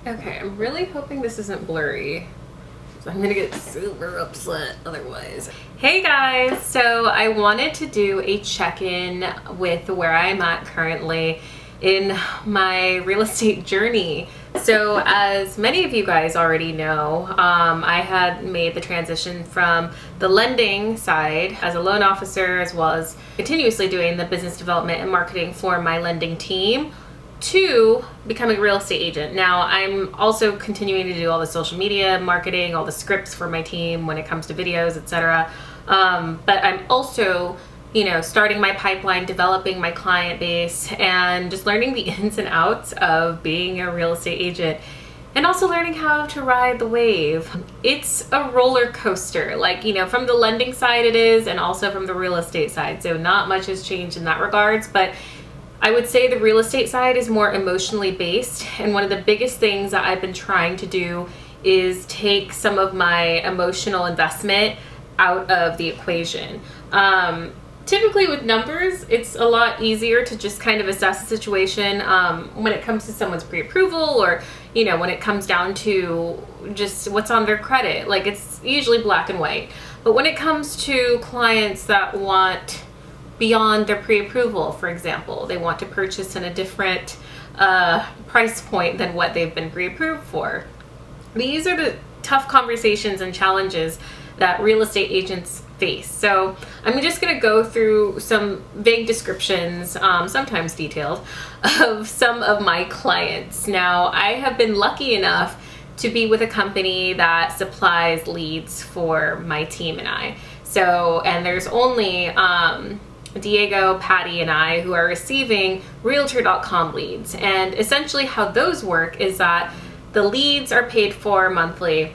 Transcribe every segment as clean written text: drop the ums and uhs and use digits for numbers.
Okay, I'm really hoping this isn't blurry. I'm gonna get super upset otherwise. Hey guys, so I wanted to do a check-in with where I'm at currently in my real estate journey. So as many of you guys already know, I had made the transition from the lending side as a loan officer, as well as continuously doing the business development and marketing for my lending team, to becoming a real estate agent. Now I'm also continuing to do all the social media marketing, all the scripts for my team when it comes to videos, etc. But I'm also, starting my pipeline, developing my client base, and just learning the ins and outs of being a real estate agent, and also learning how to ride the wave. It's a roller coaster, from the lending side it is, and also from the real estate side. So not much has changed in that regards, but I would say the real estate side is more emotionally based, and one of the biggest things that I've been trying to do is take some of my emotional investment out of the equation. Typically with numbers, it's a lot easier to just kind of assess the situation when it comes to someone's pre-approval, or when it comes down to just what's on their credit. It's usually black and white. But when it comes to clients that want beyond their pre-approval, for example, they want to purchase in a different price point than what they've been pre-approved for. These are the tough conversations and challenges that real estate agents face. So I'm just going to go through some vague descriptions, sometimes detailed, of some of my clients. Now, I have been lucky enough to be with a company that supplies leads for my team and I. And there's only Diego, Patty, and I who are receiving Realtor.com leads. And essentially how those work is that the leads are paid for monthly.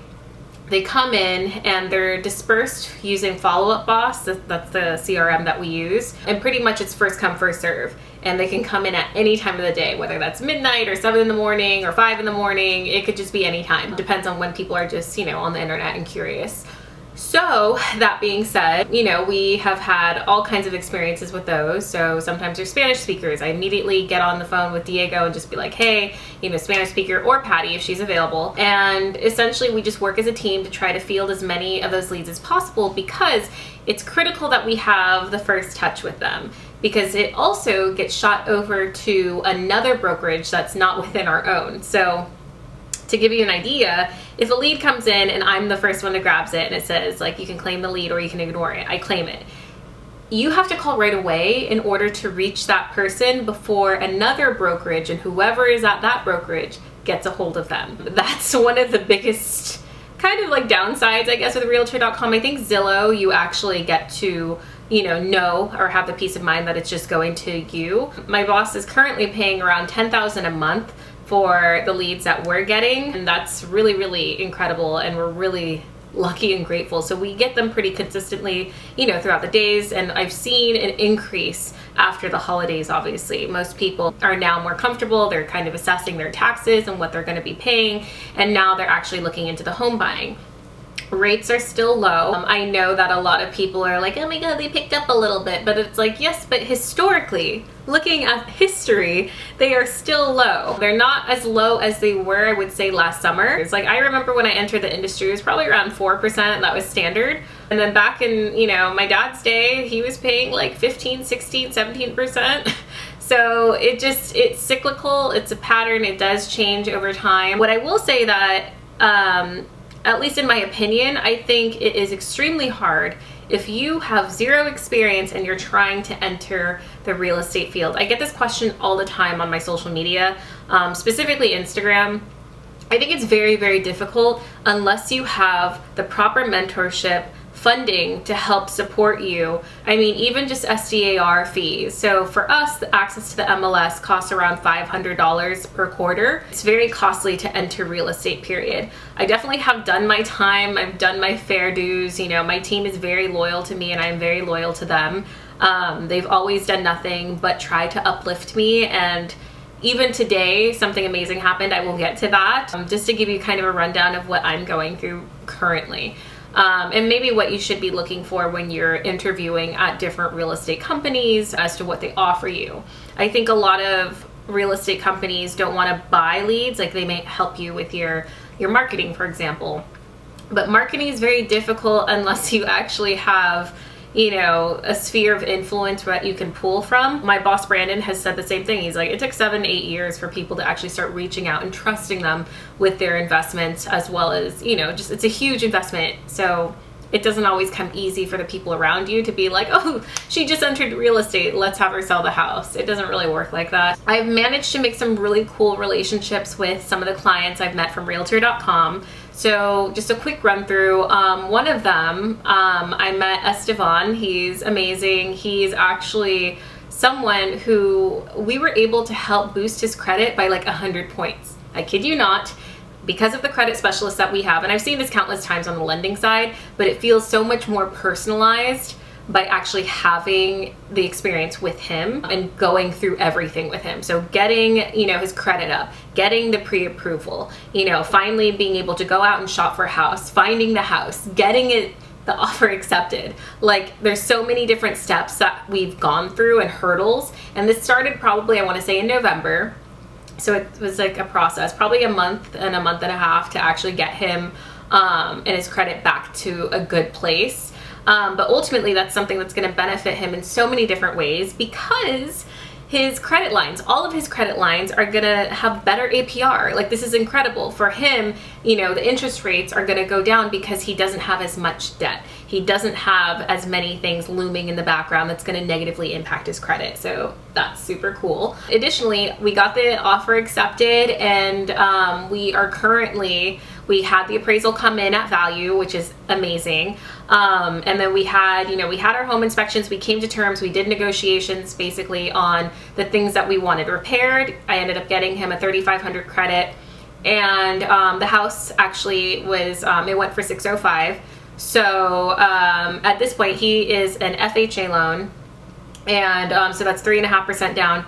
They come in and they're dispersed using Follow-Up Boss. That's the CRM that we use. And pretty much it's first come, first serve. And they can come in at any time of the day, whether that's midnight or 7 in the morning or 5 in the morning. It could just be any time. Depends on when people are just, on the internet and curious. So that being said, we have had all kinds of experiences with those. So sometimes they're Spanish speakers. I immediately get on the phone with Diego and just be like, hey, Spanish speaker, or Patty if she's available. And essentially we just work as a team to try to field as many of those leads as possible, because it's critical that we have the first touch with them, because it also gets shot over to another brokerage that's not within our own. So to give you an idea, if a lead comes in and I'm the first one that grabs it and it says you can claim the lead or you can ignore it, I claim it. You have to call right away in order to reach that person before another brokerage and whoever is at that brokerage gets a hold of them. That's one of the biggest kind of downsides, I guess, with Realtor.com. I think Zillow, you actually get to know or have the peace of mind that it's just going to you. My boss is currently paying around $10,000 a month for the leads that we're getting, and that's really, really incredible, and we're really lucky and grateful. So we get them pretty consistently, throughout the days, and I've seen an increase after the holidays. Obviously, most people are now more comfortable. They're kind of assessing their taxes and what they're going to be paying, and now they're actually looking into the home buying. Rates are still low. I know that a lot of people are like, oh my god, they picked up a little bit, but it's yes, but historically, looking at history, they are still low. They're not as low as they were, I would say, last summer. It's I remember when I entered the industry, it was probably around 4%, that was standard. And then back in, my dad's day, he was paying 15, 16, 17%. So it's cyclical, it's a pattern, it does change over time. What I will say that, at least in my opinion, I think it is extremely hard if you have zero experience and you're trying to enter the real estate field. I get this question all the time on my social media, specifically Instagram. I think it's very, very difficult unless you have the proper mentorship, funding to help support you. I mean, even just SDAR fees. So for us, the access to the MLS costs around $500 per quarter. It's very costly to enter real estate, period. I definitely have done my time. I've done my fair dues. My team is very loyal to me and I'm very loyal to them. They've always done nothing but try to uplift me, and even today, something amazing happened. I will get to that. Just to give you kind of a rundown of what I'm going through currently. And maybe what you should be looking for when you're interviewing at different real estate companies as to what they offer you. I think a lot of real estate companies don't want to buy leads. Like, they may help you with your marketing, for example. But marketing is very difficult unless you actually have, you know, a sphere of influence that you can pull from. My boss, Brandon, has said the same thing. He's like, it took 7 to 8 years for people to actually start reaching out and trusting them with their investments, as well as, you know, just, it's a huge investment. So it doesn't always come easy for the people around you to be like, oh, she just entered real estate, let's have her sell the house. It doesn't really work like that. I've managed to make some really cool relationships with some of the clients I've met from Realtor.com. So just a quick run through. One of them, I met Estevan. He's amazing. He's actually someone who we were able to help boost his credit by like 100 points. I kid you not, because of the credit specialist that we have. And I've seen this countless times on the lending side, but it feels so much more personalized by actually having the experience with him and going through everything with him. So getting, you know, his credit up, getting the pre-approval, you know, finally being able to go out and shop for a house, finding the house, getting the offer accepted. Like, there's so many different steps that we've gone through and hurdles. And this started probably, I want to say, in November. So it was like a process, probably a month and a half to actually get him and his credit back to a good place. But ultimately, that's something that's going to benefit him in so many different ways, because his credit lines, all of his credit lines are going to have better APR. Like, this is incredible for him. You know, the interest rates are going to go down because he doesn't have as much debt. He doesn't have as many things looming in the background that's going to negatively impact his credit. So that's super cool. Additionally, we got the offer accepted, and we had the appraisal come in at value, which is amazing. And then we had our home inspections. We came to terms. We did negotiations basically on the things that we wanted repaired. I ended up getting him a 3,500 credit, and the house actually was, it went for 605. So at this point, he is an FHA loan, and so that's 3.5% down.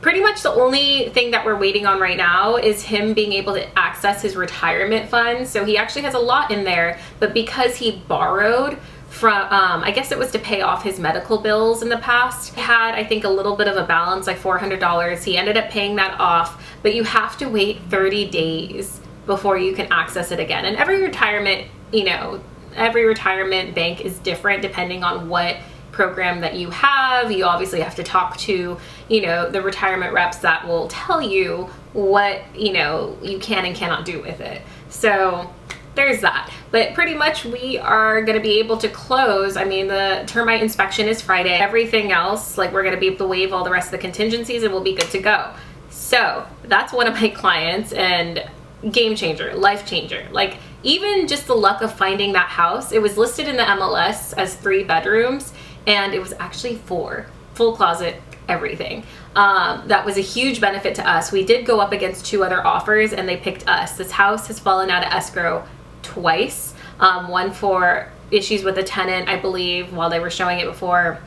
Pretty much the only thing that we're waiting on right now is him being able to access his retirement funds. So he actually has a lot in there, but because he borrowed from, I guess it was to pay off his medical bills in the past, he had, I think, a little bit of a balance, like $400. He ended up paying that off, but you have to wait 30 days before you can access it again. And every retirement, you know, every retirement bank is different depending on what program that you have. You obviously have to talk to, you know, the retirement reps that will tell you what, you know, you can and cannot do with it. So there's that. But pretty much we are going to be able to close. I mean, the termite inspection is Friday. Everything else, like, we're going to be able to waive all the rest of the contingencies and we'll be good to go. So that's one of my clients, and game changer, life changer. Like, even just the luck of finding that house. It was listed in the MLS as 3 bedrooms, and it was actually 4, full closet, everything. That was a huge benefit to us. We did go up against 2 other offers, and they picked us. This house has fallen out of escrow twice. One for issues with a tenant, I believe, while they were showing it before.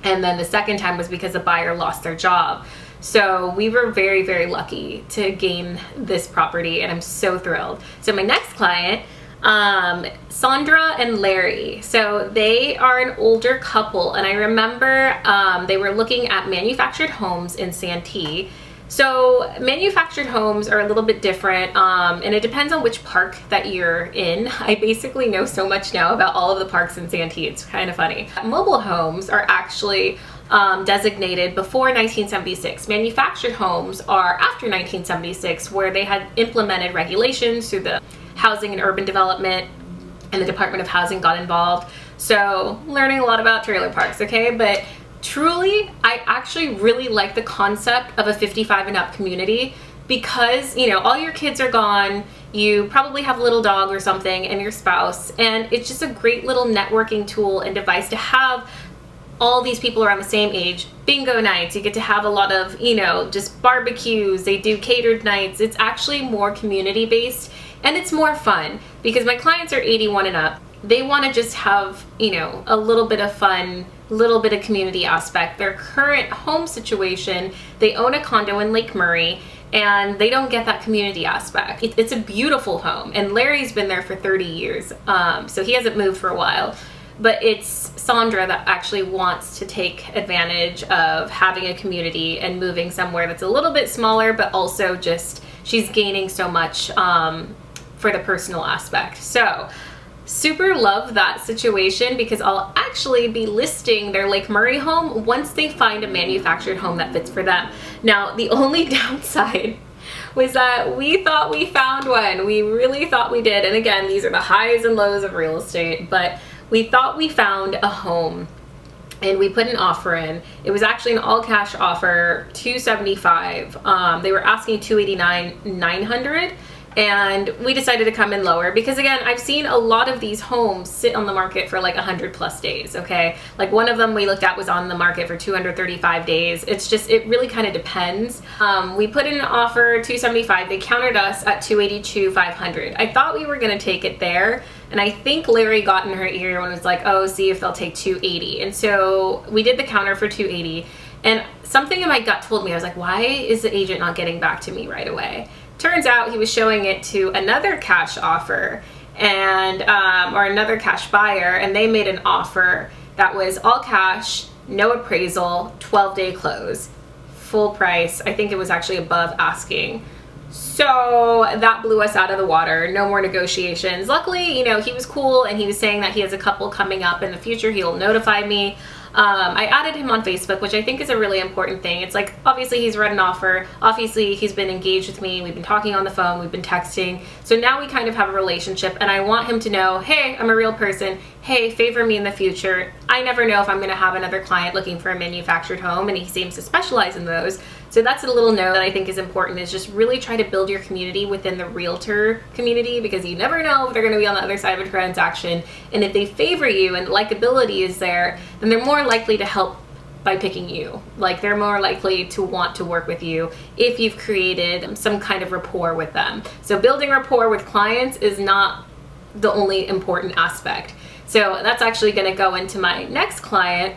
And then the second time was because the buyer lost their job. So we were very, very lucky to gain this property, and I'm so thrilled. So my next client, Sondra and Larry. So they are an older couple, and I remember they were looking at manufactured homes in Santee. So manufactured homes are a little bit different, and it depends on which park that you're in. I basically know so much now about all of the parks in Santee. It's kind of funny. Mobile homes are actually designated before 1976. Manufactured homes are after 1976, where they had implemented regulations through the Housing and Urban Development, and the Department of Housing got involved. So learning a lot about trailer parks, okay? But truly, I actually really like the concept of a 55 and up community, because, you know, all your kids are gone, you probably have a little dog or something, and your spouse, and it's just a great little networking tool and device to have all these people around the same age. Bingo nights, you get to have a lot of, you know, just barbecues, they do catered nights. It's actually more community based, and it's more fun, because my clients are 81 and up. They want to just have, you know, a little bit of fun, little bit of community aspect. Their current home situation, they own a condo in Lake Murray, and they don't get that community aspect. It's a beautiful home, and Larry's been there for 30 years, so he hasn't moved for a while. but it's Sondra that actually wants to take advantage of having a community and moving somewhere that's a little bit smaller, but also just she's gaining so much for the personal aspect. So super love that situation, because I'll actually be listing their Lake Murray home once they find a manufactured home that fits for them. Now, the only downside was that we thought we found one. We really thought we did. And again, these are the highs and lows of real estate, but we thought we found a home and we put an offer in. It was actually an all cash offer, $275. They were asking $289,900. And we decided to come in lower because, again, I've seen a lot of these homes sit on the market for like 100+ days, okay? Like one of them we looked at was on the market for 235 days. It's just, it really kind of depends. We put in an offer, $275. They countered us at $282,500. I thought we were gonna take it there. And I think Larry got in her ear and was like, oh, see if they'll take $280. And so we did the counter for $280. And something in my gut told me, I was like, why is the agent not getting back to me right away? Turns out he was showing it to another cash offer and or another cash buyer, and they made an offer that was all cash, no appraisal, 12-day close, full price. I think it was actually above asking. So that blew us out of the water. No more negotiations. Luckily, you know, he was cool and he was saying that he has a couple coming up in the future. He'll notify me. I added him on Facebook, which I think is a really important thing. It's like, obviously he's read an offer. Obviously he's been engaged with me. We've been talking on the phone. We've been texting. So now we kind of have a relationship, and I want him to know, hey, I'm a real person. Hey, favor me in the future. I never know if I'm going to have another client looking for a manufactured home, and he seems to specialize in those. So that's a little note that I think is important, is just really try to build your community within the realtor community, because you never know if they're going to be on the other side of a transaction. And if they favor you and likability is there, then they're more likely to help by picking you. Like, they're more likely to want to work with you if you've created some kind of rapport with them. So building rapport with clients is not the only important aspect. So that's actually going to go into my next client,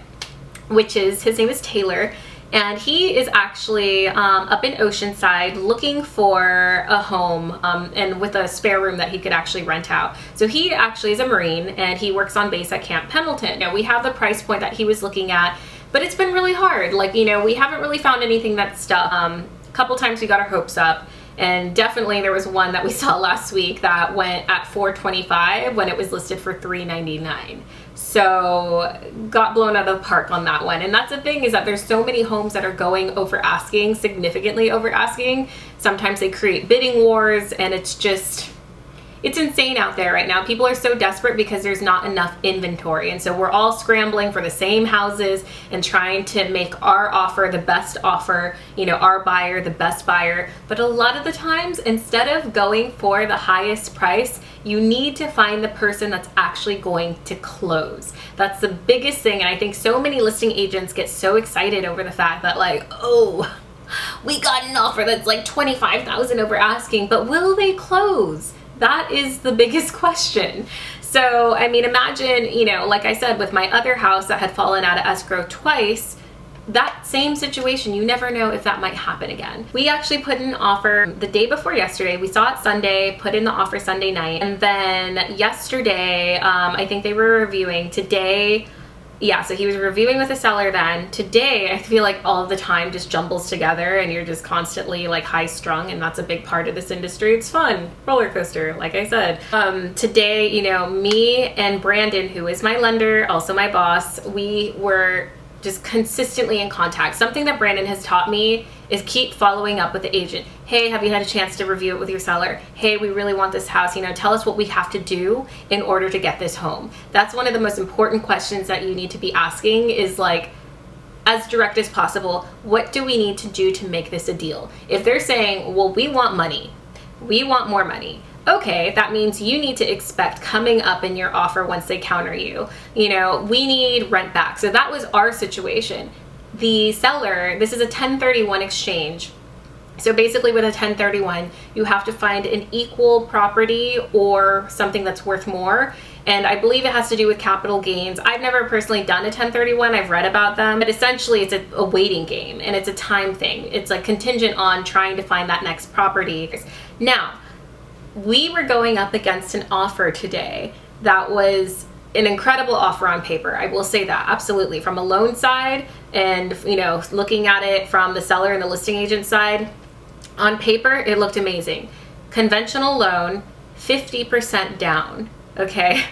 which is, his name is Taylor. And he is actually up in Oceanside looking for a home and with a spare room that he could actually rent out. So he actually is a Marine and he works on base at Camp Pendleton. Now, we have the price point that he was looking at, but it's been really hard. Like, you know, we haven't really found anything that's stuck. A couple times we got our hopes up. And definitely there was one that we saw last week that went at $425 when it was listed for $399. So got blown out of the park on that one. And that's the thing, is that there's so many homes that are going over asking, significantly over asking. Sometimes they create bidding wars, and it's just, it's insane out there right now. People are so desperate because there's not enough inventory. And so we're all scrambling for the same houses and trying to make our offer the best offer, you know, our buyer the best buyer. But a lot of the times, instead of going for the highest price, you need to find the person that's actually going to close. That's the biggest thing. And I think so many listing agents get so excited over the fact that, like, oh, we got an offer that's like $25,000 over asking, but will they close? That is the biggest question. So, I mean, imagine, you know, like I said, with my other house that had fallen out of escrow twice, that same situation, you never know if that might happen again. We actually put in an offer the day before yesterday. We saw it Sunday, put in the offer Sunday night. And then yesterday, I think they were reviewing. Today, yeah, so he was reviewing with a seller then. Today, I feel like all of the time just jumbles together and you're just constantly like high strung, and that's a big part of this industry. It's fun, roller coaster, like I said. Today, you know, me and Brandon, who is my lender, also my boss, we were just consistently in contact. Something that Brandon has taught me is keep following up with the agent. Hey, have you had a chance to review it with your seller? Hey, we really want this house. You know, tell us what we have to do in order to get this home. That's one of the most important questions that you need to be asking, is like, as direct as possible, what do we need to do to make this a deal? If they're saying, well, we want money, we want more money, okay, that means you need to expect coming up in your offer once they counter you. You know, we need rent back. So that was our situation. The seller, this is a 1031 exchange. So basically with a 1031, you have to find an equal property or something that's worth more. And I believe it has to do with capital gains. I've never personally done a 1031. I've read about them, but essentially it's a waiting game and it's a time thing. It's like contingent on trying to find that next property. Now, we were going up against an offer today that was an incredible offer on paper. I will say that, absolutely. From a loan side and, you know, looking at it from the seller and the listing agent side, on paper, it looked amazing. Conventional loan, 50% down, okay?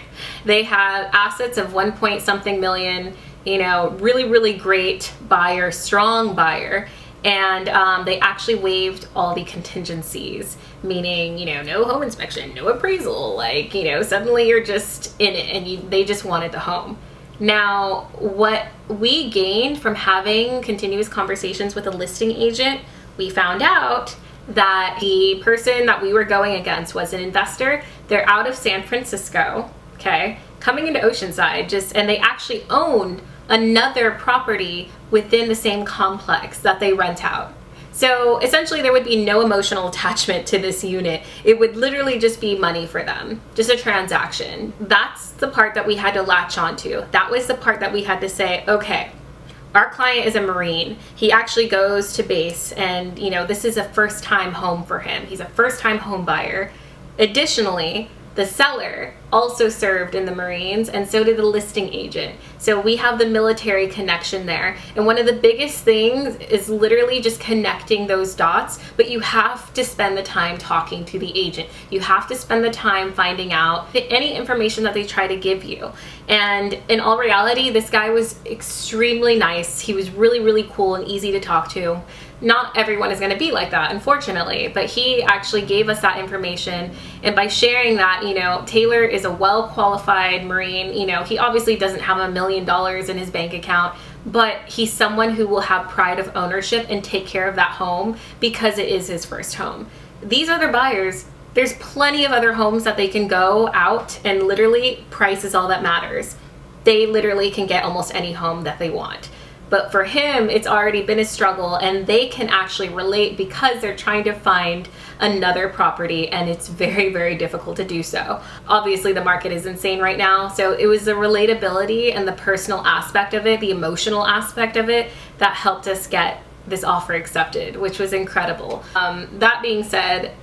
They have assets of 1 point something million, you know, really, really great buyer, strong buyer. And they actually waived all the contingencies, meaning, you know, no home inspection, no appraisal, like, you know, suddenly you're just in it and they just wanted the home. Now, what we gained from having continuous conversations with a listing agent, we found out that the person that we were going against was an investor. They're out of San Francisco, okay, coming into Oceanside, and they actually owned another property within the same complex that they rent out. So essentially there would be no emotional attachment to this unit. It would literally just be money for them, just a transaction. That's the part that we had to latch onto. That was the part that we had to say, okay, our client is a Marine. He actually goes to base and, you know, this is a first time home for him. He's a first time home buyer. Additionally, the seller also served in the Marines, and so did the listing agent. So we have the military connection there. And one of the biggest things is literally just connecting those dots, but you have to spend the time talking to the agent. You have to spend the time finding out any information that they try to give you. And in all reality, this guy was extremely nice. He was really, really cool and easy to talk to. Not everyone is going to be like that, unfortunately, but he actually gave us that information. And by sharing that, you know, Taylor is a well-qualified Marine. You know, he obviously doesn't have $1 million in his bank account, but he's someone who will have pride of ownership and take care of that home because it is his first home. These other buyers, there's plenty of other homes that they can go out, and literally price is all that matters. They literally can get almost any home that they want. But for him, it's already been a struggle, and they can actually relate because they're trying to find another property, and it's very, very difficult to do so. Obviously, the market is insane right now, so it was the relatability and the personal aspect of it, the emotional aspect of it, that helped us get this offer accepted, which was incredible. That being said,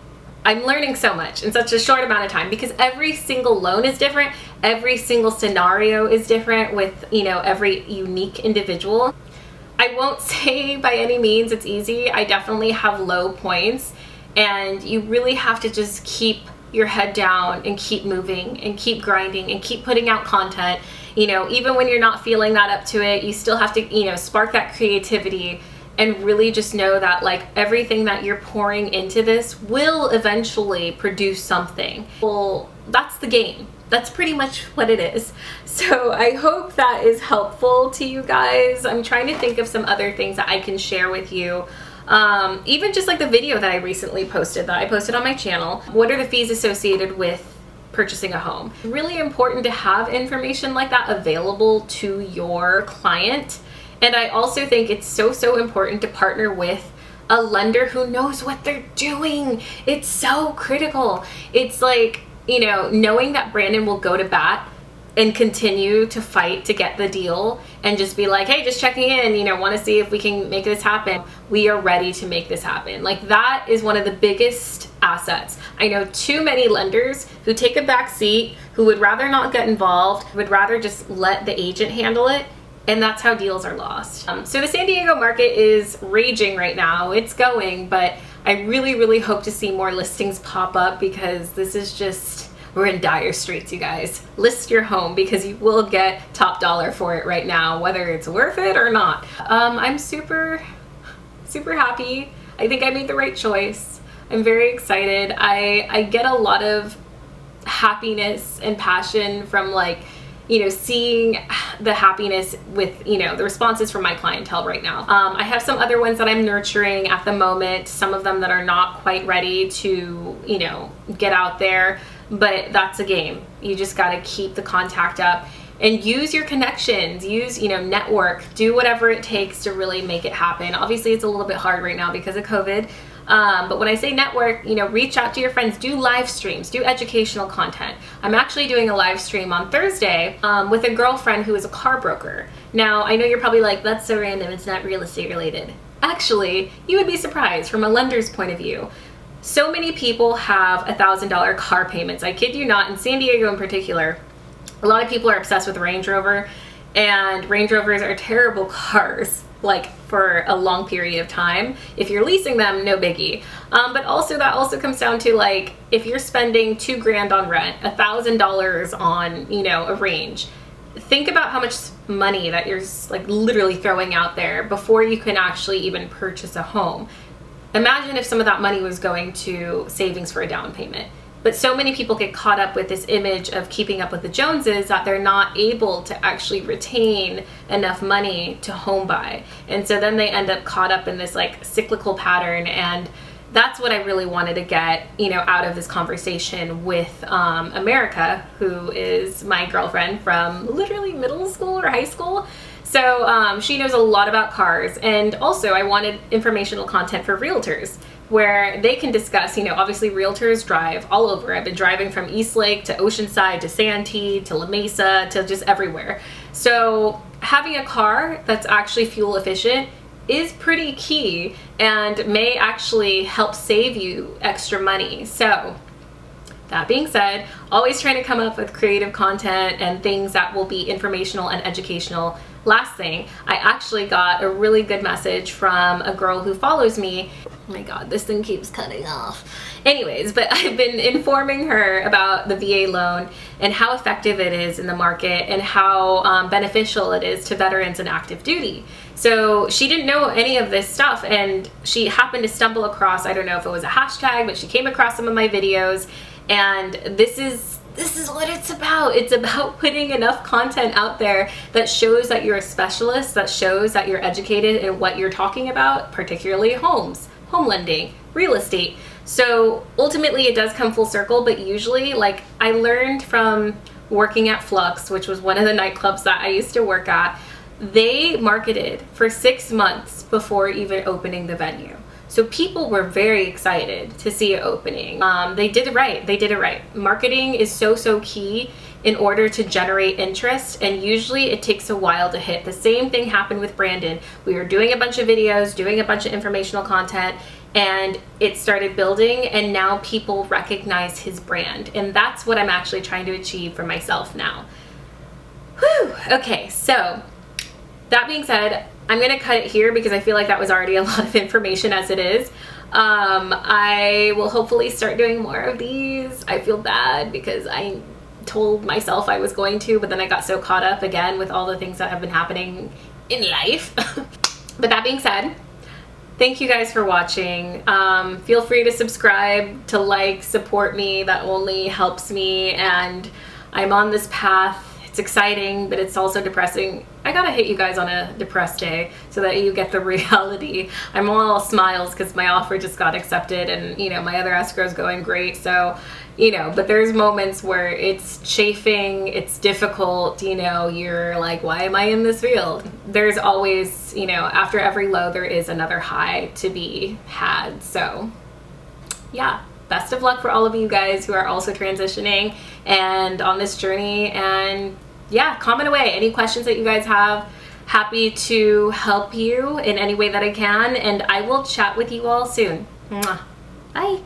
I'm learning so much in such a short amount of time because every single loan is different. Every single scenario is different with, you know, every unique individual. I won't say by any means it's easy. I definitely have low points, and you really have to just keep your head down and keep moving and keep grinding and keep putting out content. You know, even when you're not feeling that up to it, you still have to, you know, spark that creativity and really just know that, like, everything that you're pouring into this will eventually produce something. Well, that's the game. That's pretty much what it is. So I hope that is helpful to you guys. I'm trying to think of some other things that I can share with you. Even just like the video that I recently posted, that I posted on my channel. What are the fees associated with purchasing a home? Really important to have information like that available to your client. And I also think it's so important to partner with a lender who knows what they're doing. It's so critical. It's like, you know, knowing that Brandon will go to bat and continue to fight to get the deal and just be like, hey, just checking in, you know, want to see if we can make this happen. We are ready to make this happen. Like, that is one of the biggest assets. I know too many lenders who take a back seat, who would rather not get involved, would rather just let the agent handle it. And that's how deals are lost. So the San Diego market is raging right now. It's going, but I really hope to see more listings pop up because this is just, we're in dire straits, you guys. List your home because you will get top dollar for it right now, whether it's worth it or not. I'm super happy. I think I made the right choice. I'm very excited. I get a lot of happiness and passion from, like, you know, seeing the happiness with, you know, the responses from my clientele right now. I have some other ones that I'm nurturing at the moment, some of them that are not quite ready to, you know, get out there, but that's a game. You just got to keep the contact up and use your connections, use, you know, network, do whatever it takes to really make it happen. Obviously, it's a little bit hard right now because of COVID. But when I say network, you know, reach out to your friends, do live streams, do educational content. I'm actually doing a live stream on Thursday with a girlfriend who is a car broker. Now, I know you're probably like, that's so random, it's not real estate related. Actually, you would be surprised from a lender's point of view. So many people have $1,000 car payments. I kid you not, in San Diego in particular, A lot of people are obsessed with Range Rover, and Range Rovers are terrible cars, like for a long period of time. If you're leasing them, no biggie. But also that also comes down to, like, if you're spending $2 grand on rent, $1,000 on, you know, a Range, think about how much money that you're like literally throwing out there before you can actually even purchase a home. Imagine if some of that money was going to savings for a down payment. But so many people get caught up with this image of keeping up with the Joneses that they're not able to actually retain enough money to home buy. And so then they end up caught up in this like cyclical pattern. And that's what I really wanted to get, you know, out of this conversation with America, who is my girlfriend from literally middle school or high school. So she knows a lot about cars. And also I wanted informational content for realtors, where they can discuss, you know, obviously realtors drive all over. I've been driving from Eastlake to Oceanside to Santee to La Mesa to just everywhere. So having a car that's actually fuel efficient is pretty key and may actually help save you extra money. So that being said, always trying to come up with creative content and things that will be informational and educational. Last thing, I actually got a really good message from a girl who follows me. Oh my God, this thing keeps cutting off. Anyways, but I've been informing her about the VA loan and how effective it is in the market and how beneficial it is to veterans and active duty. So she didn't know any of this stuff, and she happened to stumble across, I don't know if it was a hashtag, but she came across some of my videos, and this is what it's about. It's about putting enough content out there that shows that you're a specialist, that shows that you're educated in what you're talking about, particularly homes, home lending, real estate. So ultimately it does come full circle, but usually, like, I learned from working at Flux, which was one of the nightclubs that I used to work at. They marketed for 6 months before even opening the venue. So people were very excited to see it opening. They did it right. They did it right. Marketing is so key in order to generate interest, and usually it takes a while to hit. The same thing happened with Brandon. We were doing a bunch of videos, doing a bunch of informational content, and it started building, and now people recognize his brand. And that's what I'm actually trying to achieve for myself now. Whew. Okay, so that being said, I'm gonna cut it here because I feel like that was already a lot of information as it is. I will hopefully start doing more of these. I feel bad because I told myself I was going to, but then I got so caught up again with all the things that have been happening in life. But that being said, thank you guys for watching. Feel free to subscribe, to like, support me. That only helps me, and I'm on this path. It's exciting, but it's also depressing. I gotta hit you guys on a depressed day so that you get the reality. I'm all smiles because my offer just got accepted, and you know, my other escrow is going great. So, you know, but there's moments where it's chafing, it's difficult, you know, you're like, why am I in this field? There's always, you know, after every low, there is another high to be had. So yeah, best of luck for all of you guys who are also transitioning and on this journey. And yeah, comment away any questions that you guys have. Happy to help you in any way that I can, and I will chat with you all soon. Mwah. Bye.